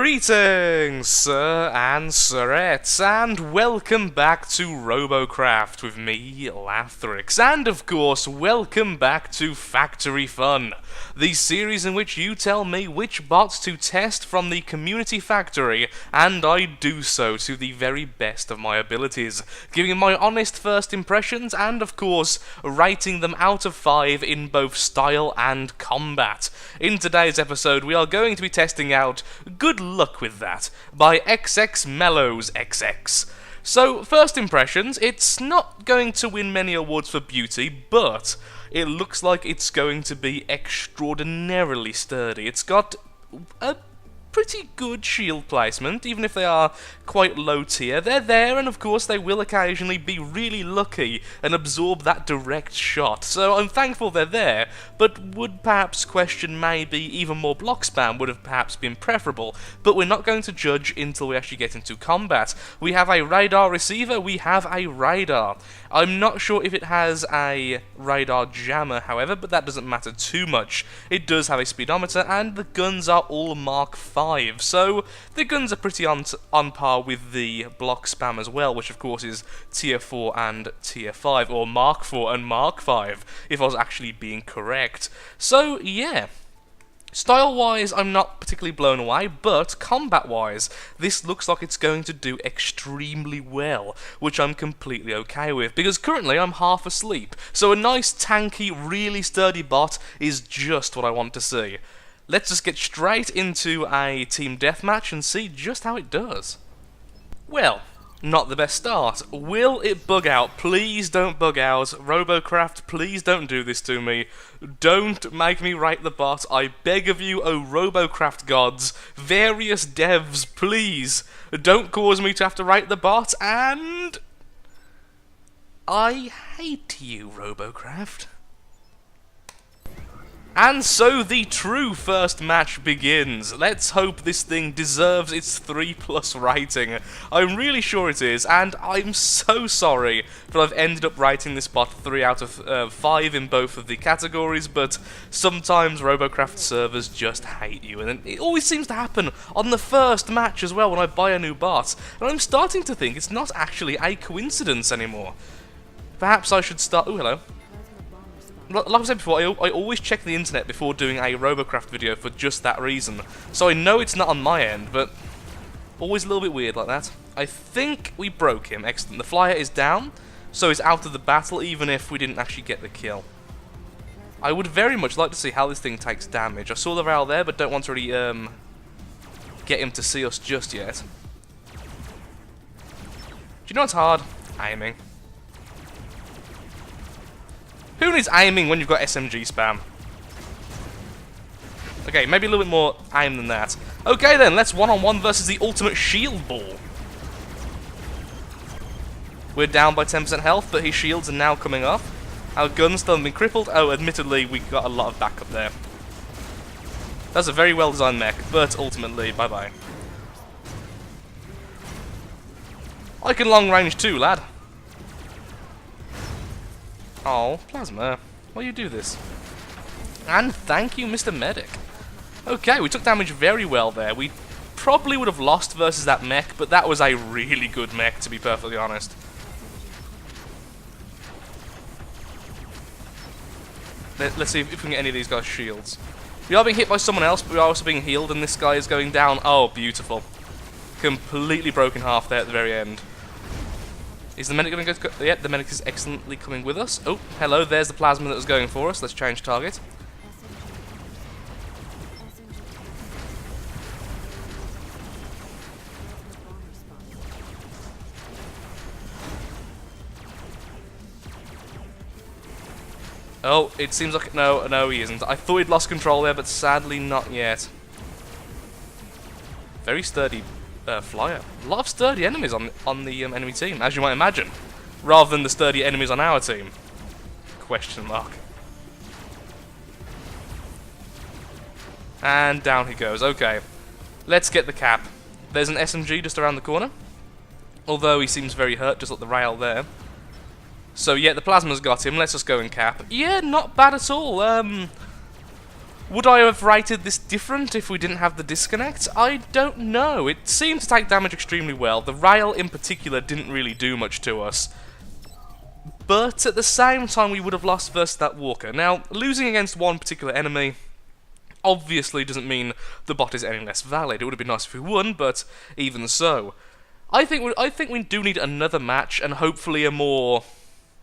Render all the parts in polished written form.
Greetings, sir and sirettes, and welcome back to Robocraft with me, Lathrix, and of course, welcome back to Factory Fun, the series in which you tell me which bots to test from the community factory, and I do so to the very best of my abilities, giving my honest first impressions, and of course, rating them out of 5 in both style and combat. In today's episode, we are going to be testing out Good Luck With That by xXMellowsXx. So, first impressions, it's not going to win many awards for beauty, but it looks like it's going to be extraordinarily sturdy. It's got a pretty good shield placement, even if they are quite low tier. They're there, and of course they will occasionally be really lucky and absorb that direct shot. So I'm thankful they're there, but would perhaps question maybe even more block spam would have perhaps been preferable. But we're not going to judge until we actually get into combat. We have a radar receiver, we have a radar. I'm not sure if it has a radar jammer, however, but that doesn't matter too much. It does have a speedometer, and the guns are all Mark 5, so the guns are pretty on par with the block spam as well, which of course is tier 4 and tier 5, or Mark 4 and Mark 5, if I was actually being correct. So, yeah. Style-wise, I'm not particularly blown away, but combat-wise, this looks like it's going to do extremely well, which I'm completely okay with, because currently I'm half asleep, so a nice, tanky, really sturdy bot is just what I want to see. Let's just get straight into a team deathmatch and see just how it does. Well, not the best start. Will it bug out? Please don't bug out. Robocraft, please don't do this to me. Don't make me rate the bot. I beg of you, oh Robocraft gods. Various devs, please. Don't cause me to have to rate the bot, and I hate you, Robocraft. And so the true first match begins. Let's hope this thing deserves its 3+ rating. I'm really sure it is, and I'm so sorry that I've ended up rating this bot 3 out of 5 in both of the categories, but sometimes Robocraft servers just hate you, and it always seems to happen on the first match as well when I buy a new bot, and I'm starting to think it's not actually a coincidence anymore. Perhaps I should start... Oh, hello. Like I said before, I always check the internet before doing a Robocraft video for just that reason. So I know it's not on my end, but always a little bit weird like that. I think we broke him. Excellent. The flyer is down, so he's out of the battle, even if we didn't actually get the kill. I would very much like to see how this thing takes damage. I saw the rail there, but don't want to really get him to see us just yet. Do you know what's hard? Aiming. Who needs aiming when you've got SMG spam? Okay, maybe a little bit more aim than that. Okay then, let's one-on-one versus the ultimate shield ball. We're down by 10% health, but his shields are now coming off. Our guns still haven't been crippled. Oh, admittedly, we got a lot of backup there. That's a very well-designed mech, but ultimately, bye-bye. I can long range too, lad. Oh, Plasma, why you do this? And thank you, Mr. Medic. Okay, we took damage very well there. We probably would have lost versus that mech, but that was a really good mech, to be perfectly honest. Let's see if we can get any of these guys' shields. We are being hit by someone else, but we are also being healed, and this guy is going down. Oh, beautiful. Completely broken half there at the very end. Is the medic going to go? Yeah, the medic is excellently coming with us. Oh, hello, there's the plasma that was going for us. Let's change target. Oh, it seems like... No, he isn't. I thought he'd lost control there, but sadly not yet. Very sturdy flyer. A lot of sturdy enemies on the enemy team, as you might imagine, rather than the sturdy enemies on our team. Question mark. And down he goes. Okay, let's get the cap. There's an SMG just around the corner, although he seems very hurt, just like the rail there. So yeah, the plasma's got him. Let's just go and cap. Yeah, not bad at all. Would I have rated this different if we didn't have the disconnect? I don't know. It seemed to take damage extremely well. The rail in particular didn't really do much to us. But at the same time, we would have lost versus that walker. Now, losing against one particular enemy obviously doesn't mean the bot is any less valid. It would have been nice if we won, but even so. I think we do need another match, and hopefully a more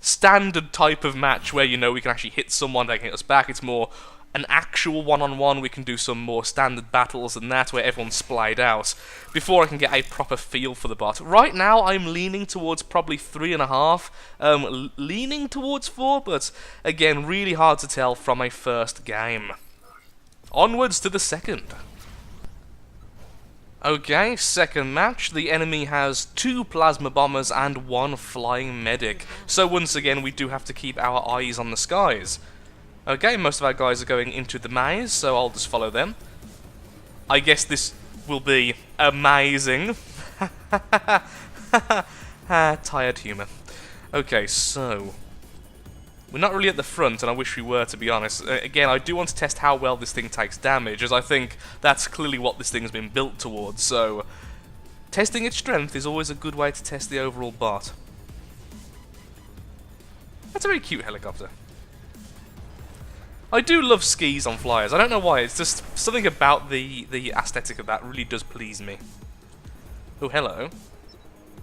standard type of match where, you know, we can actually hit someone, they can hit us back. It's more an actual one-on-one. We can do some more standard battles than that, where everyone's splayed out, before I can get a proper feel for the bot. Right now, I'm leaning towards probably 3.5, leaning towards 4, but again, really hard to tell from a first game. Onwards to the second. Okay, second match. The enemy has 2 plasma bombers and 1 flying medic. So once again, we do have to keep our eyes on the skies. Okay, most of our guys are going into the maze, so I'll just follow them. I guess this will be amazing. Tired humour. Okay, so we're not really at the front, and I wish we were, to be honest. Again, I do want to test how well this thing takes damage, as I think that's clearly what this thing's been built towards, so testing its strength is always a good way to test the overall bot. That's a very cute helicopter. I do love skis on flyers. I don't know why, it's just something about the aesthetic of that really does please me. Oh, hello.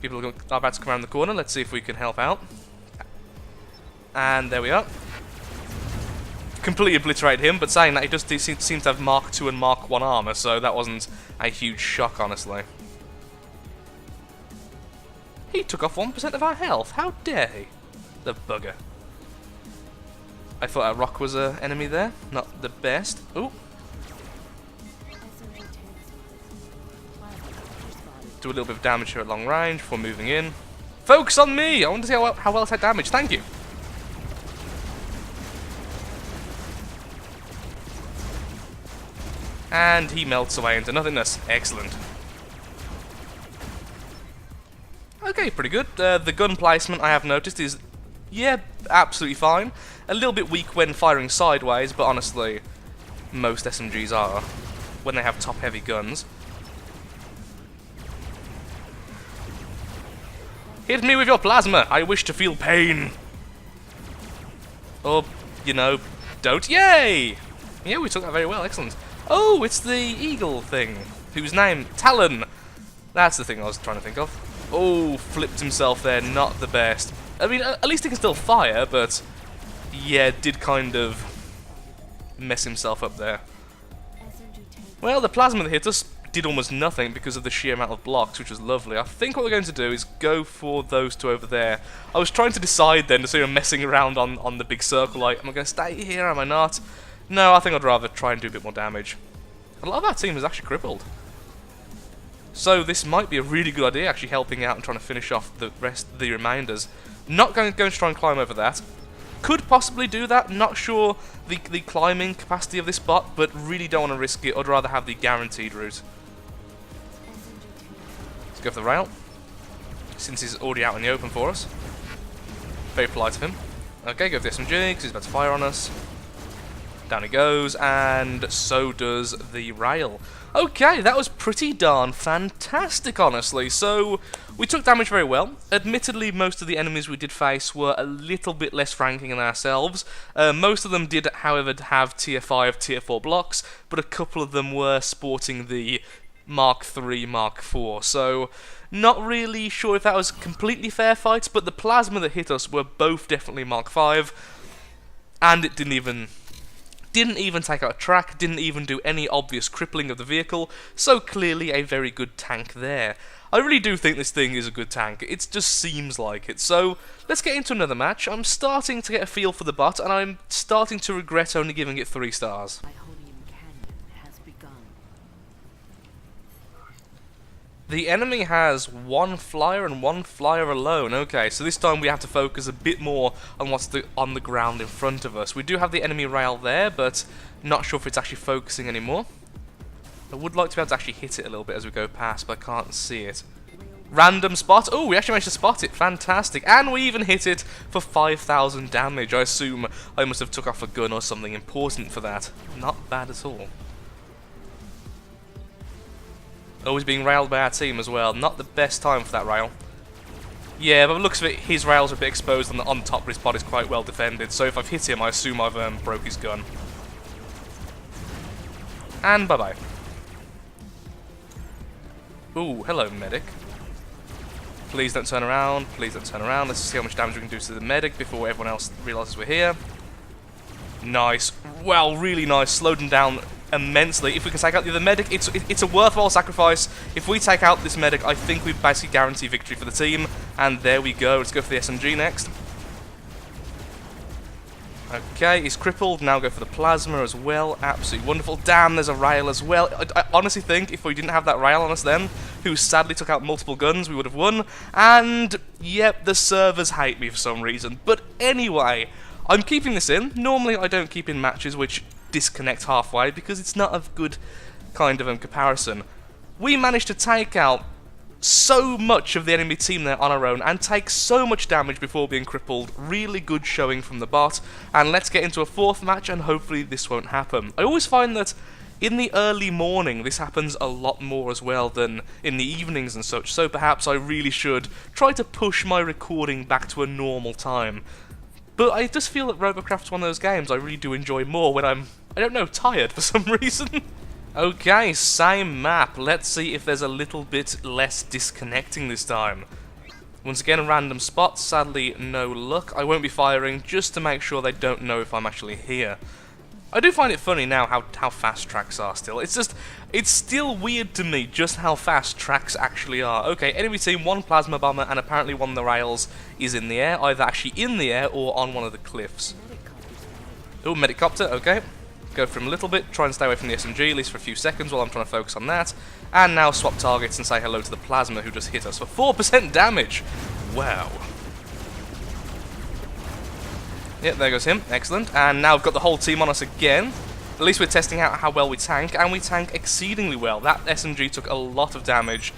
People are about to come around the corner. Let's see if we can help out. And there we are. Completely obliterated him, but saying that, he does seem to have Mark 2 and Mark 1 armor, so that wasn't a huge shock, honestly. He took off 1% of our health. How dare he? The bugger. I thought a rock was an enemy there. Not the best. Ooh. Do a little bit of damage here at long range before moving in. Focus on me! I want to see how well I take damage. Thank you. And he melts away into nothingness. Excellent. Okay, pretty good. The gun placement, I have noticed, is, yeah, absolutely fine. A little bit weak when firing sideways, but honestly, most SMGs are, when they have top-heavy guns. Hit me with your plasma! I wish to feel pain! Or, you know, don't. Yay! Yeah, we took that very well. Excellent. Oh, it's the eagle thing, whose name, Talon. That's the thing I was trying to think of. Oh, flipped himself there, not the best. I mean, at least he can still fire, but yeah, did kind of mess himself up there. Well, the plasma that hit us did almost nothing because of the sheer amount of blocks, which was lovely. I think what we're going to do is go for those 2 over there. I was trying to decide then, so you're messing around on the big circle, like, am I going to stay here, am I not? No, I think I'd rather try and do a bit more damage. A lot of our team is actually crippled. So this might be a really good idea, actually helping out and trying to finish off the remainders. Not going to try and climb over that. Could possibly do that, not sure the climbing capacity of this bot, but really don't want to risk it. I'd rather have the guaranteed route. Let's go for the rail, since he's already out in the open for us. Very polite of him. Okay, go for the SMG, because he's about to fire on us. Down he goes, and so does the rail. Okay, that was pretty darn fantastic, honestly. So, we took damage very well. Admittedly, most of the enemies we did face were a little bit less ranking than ourselves. Most of them did, however, have tier 5, tier 4 blocks, but a couple of them were sporting the Mark 3, Mark 4. So, not really sure if that was completely fair fights, but the plasma that hit us were both definitely Mark 5, and it didn't even take out a track, didn't even do any obvious crippling of the vehicle, so clearly a very good tank there. I really do think this thing is a good tank, it just seems like it. So, let's get into another match. I'm starting to get a feel for the bot, and I'm starting to regret only giving it 3 stars. The enemy has 1 flyer and 1 flyer alone. Okay, so this time we have to focus a bit more on what's on the ground in front of us. We do have the enemy rail there, but not sure if it's actually focusing anymore. I would like to be able to actually hit it a little bit as we go past, but I can't see it. Random spot. Oh, we actually managed to spot it. Fantastic. And we even hit it for 5,000 damage. I assume I must have took off a gun or something important for that. Not bad at all. Always being railed by our team as well. Not the best time for that rail. Yeah, by the looks of it, his rails are a bit exposed and on top of his body is quite well defended. So if I've hit him, I assume I've broke his gun. And bye-bye. Ooh, hello, medic. Please don't turn around. Please don't turn around. Let's see how much damage we can do to the medic before everyone else realizes we're here. Nice. Well, really nice. Slowed him down immensely. If we can take out the other medic, it's a worthwhile sacrifice. If we take out this medic, I think we basically guarantee victory for the team. And there we go. Let's go for the SMG next. Okay, he's crippled. Now go for the plasma as well. Absolutely wonderful. Damn, there's a rail as well. I honestly think if we didn't have that rail on us then, who sadly took out multiple guns, we would have won. And, yep, the servers hate me for some reason. But anyway, I'm keeping this in. Normally I don't keep in matches which disconnect halfway because it's not a good kind of comparison. We managed to take out so much of the enemy team there on our own and take so much damage before being crippled. Really good showing from the bot. And let's get into a fourth match and hopefully this won't happen. I always find that in the early morning this happens a lot more as well than in the evenings and such, so perhaps I really should try to push my recording back to a normal time. But I just feel that Robocraft's one of those games I really do enjoy more when I'm, I don't know, tired for some reason. Okay, same map. Let's see if there's a little bit less disconnecting this time. Once again, a random spot. Sadly, no luck. I won't be firing just to make sure they don't know if I'm actually here. I do find it funny now how fast tracks are still. It's still weird to me just how fast tracks actually are. Okay, enemy team, one plasma bomber, and apparently one of the rails is in the air, either actually in the air or on one of the cliffs. Oh, medicopter, okay. Go for him a little bit, try and stay away from the SMG, at least for a few seconds while I'm trying to focus on that. And now swap targets and say hello to the plasma who just hit us for 4% damage. Wow. Yep, there goes him. Excellent. And now we've got the whole team on us again. At least we're testing out how well we tank, and we tank exceedingly well. That SMG took a lot of damage.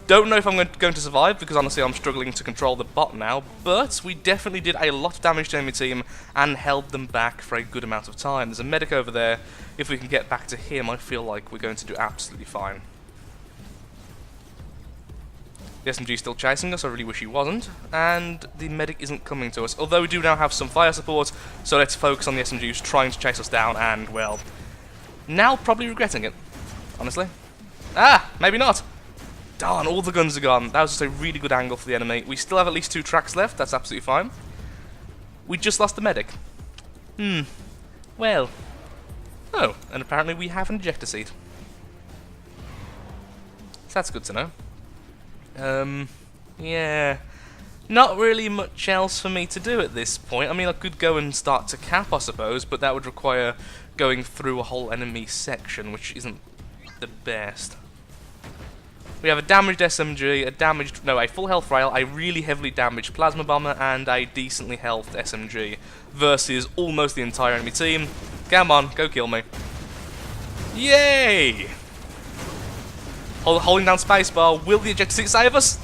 Don't know if I'm going to survive, because honestly I'm struggling to control the bot now, but we definitely did a lot of damage to the enemy team and held them back for a good amount of time. There's a medic over there. If we can get back to him, I feel like we're going to do absolutely fine. The SMG's still chasing us, I really wish he wasn't, and the medic isn't coming to us, although we do now have some fire support, so let's focus on the SMG who's trying to chase us down, and, well, now probably regretting it, honestly. Ah, maybe not. Darn, all the guns are gone. That was just a really good angle for the enemy. We still have at least 2 tracks left, that's absolutely fine. We just lost the medic. Well. Oh, and apparently we have an ejector seat. So that's good to know. Yeah. Not really much else for me to do at this point. I mean, I could go and start to cap, I suppose, but that would require going through a whole enemy section, which isn't the best. We have a damaged SMG, a full health rail, a really heavily damaged plasma bomber, and a decently healthed SMG versus almost the entire enemy team. Come on, go kill me. Yay! Holding down spacebar, will the ejector seat save us?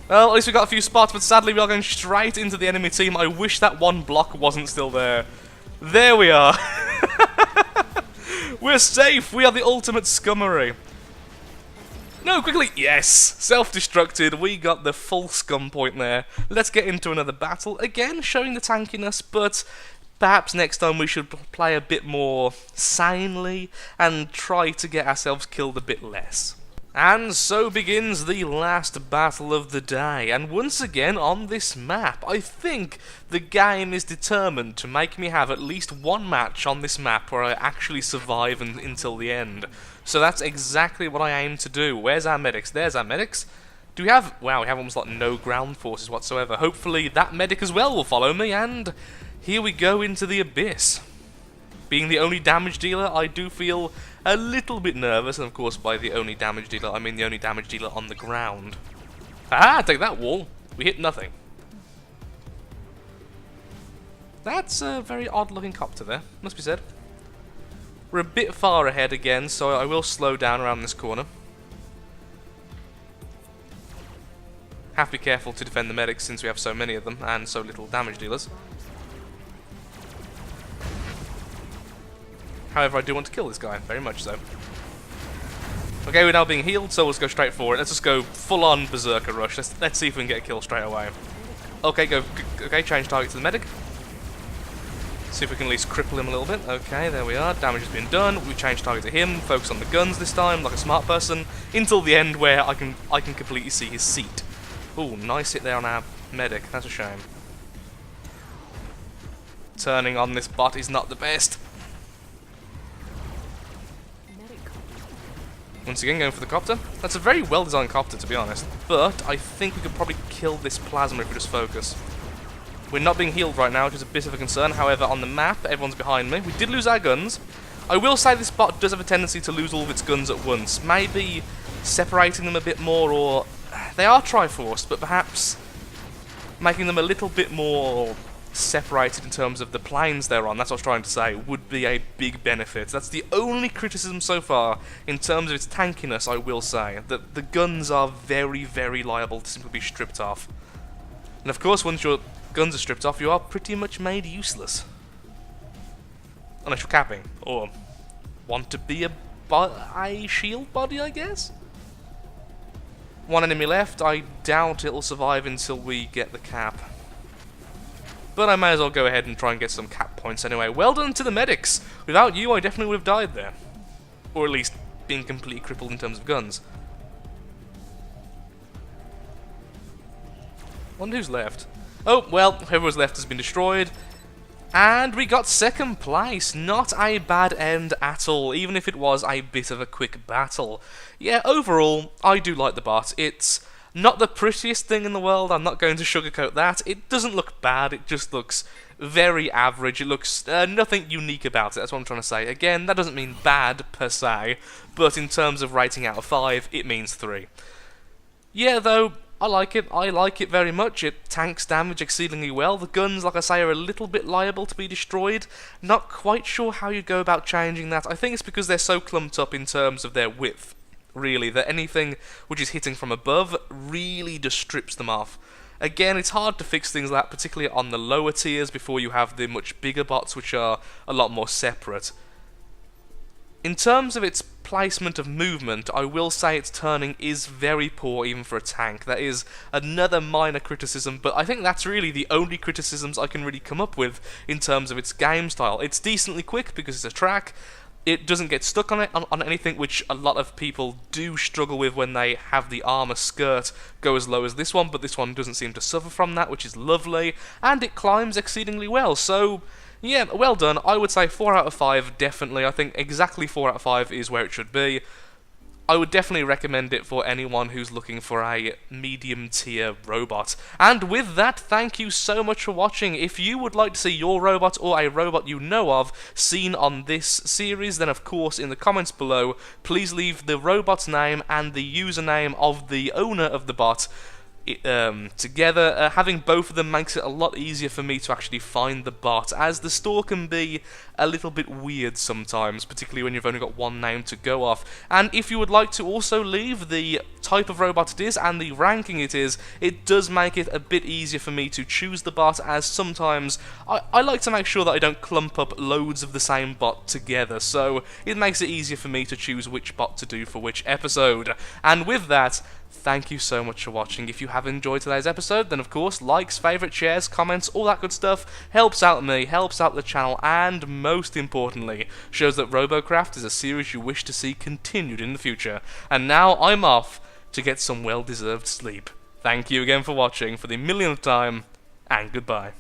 Well, at least we got a few spots, but sadly we are going straight into the enemy team. I wish that one block wasn't still there. There we are. We're safe! We are the ultimate scummery. No, quickly! Yes! Self-destructed. We got the full scum point there. Let's get into another battle. Again, showing the tankiness, but perhaps next time we should play a bit more sanely and try to get ourselves killed a bit less. And so begins the last battle of the day, and once again on this map. I think the game is determined to make me have at least one match on this map where I actually survive until the end. So that's exactly what I aim to do. Where's our medics? There's our medics. Do we have... Wow, we have almost like no ground forces whatsoever. Hopefully that medic as well will follow me, and here we go into the abyss. Being the only damage dealer, I do feel a little bit nervous, and of course by the only damage dealer, I mean the only damage dealer on the ground. Ah, take that wall. We hit nothing. That's a very odd looking copter there, must be said. We're a bit far ahead again, so I will slow down around this corner. Have to be careful to defend the medics since we have so many of them and so little damage dealers. However, I do want to kill this guy, very much so. Okay, we're now being healed, so let's go straight for it. Let's just go full-on Berserker Rush. Let's see if we can get a kill straight away. Okay, okay, change target to the medic. See if we can at least cripple him a little bit. Okay, there we are. Damage has been done. We change target to him. Focus on the guns this time, like a smart person, until the end where I can completely see his seat. Ooh, nice hit there on our medic. That's a shame. Turning on this bot is not the best. Once again, going for the copter. That's a very well-designed copter, to be honest. But I think we could probably kill this plasma if we just focus. We're not being healed right now, which is a bit of a concern. However, on the map, everyone's behind me. We did lose our guns. I will say this bot does have a tendency to lose all of its guns at once. Maybe separating them a bit more, or... They are Triforced, but perhaps making them a little bit more separated in terms of the planes they're on, that's what I was trying to say, would be a big benefit. That's the only criticism so far in terms of its tankiness, I will say. That the guns are very, very liable to simply be stripped off. And of course, once your guns are stripped off, you are pretty much made useless. Unless you're capping, or want to be a shield body, I guess? One enemy left. I doubt it'll survive until we get the cap. But I may as well go ahead and try and get some cap points anyway. Well done to the medics! Without you, I definitely would have died there. Or at least been completely crippled in terms of guns. Wonder who's left. Oh, well, whoever was left has been destroyed. And we got second place. Not a bad end at all, even if it was a bit of a quick battle. Yeah, overall, I do like the bot. It's not the prettiest thing in the world, I'm not going to sugarcoat that. It doesn't look bad, it just looks very average. It looks nothing unique about it, that's what I'm trying to say. Again, that doesn't mean bad per se, but in terms of rating out of 5, it means 3. Yeah, though, I like it very much. It tanks damage exceedingly well. The guns, like I say, are a little bit liable to be destroyed. Not quite sure how you go about changing that. I think it's because they're so clumped up in terms of their width, really, that anything which is hitting from above really just strips them off. Again, it's hard to fix things like that, particularly on the lower tiers, before you have the much bigger bots, which are a lot more separate. In terms of its placement of movement, I will say its turning is very poor even for a tank. That is another minor criticism, but I think that's really the only criticisms I can really come up with in terms of its game style. It's decently quick because it's a track. It doesn't get stuck on anything, which a lot of people do struggle with when they have the armor skirt go as low as this one, but this one doesn't seem to suffer from that, which is lovely, and it climbs exceedingly well, so yeah, well done. I would say 4 out of 5, definitely. I think exactly 4 out of 5 is where it should be. I would definitely recommend it for anyone who's looking for a medium-tier robot. And with that, thank you so much for watching. If you would like to see your robot or a robot you know of seen on this series, then of course in the comments below, please leave the robot's name and the username of the owner of the bot together. Having both of them makes it a lot easier for me to actually find the bot, as the store can be a little bit weird sometimes, particularly when you've only got one name to go off. And if you would like to also leave the type of robot it is and the ranking it is, it does make it a bit easier for me to choose the bot, as sometimes I like to make sure that I don't clump up loads of the same bot together, so it makes it easier for me to choose which bot to do for which episode. And with that, thank you so much for watching. If you have enjoyed today's episode, then of course, likes, favourites, shares, comments, all that good stuff helps out me, helps out the channel, and most importantly, shows that Robocraft is a series you wish to see continued in the future. And now I'm off to get some well-deserved sleep. Thank you again for watching for the millionth time, and goodbye.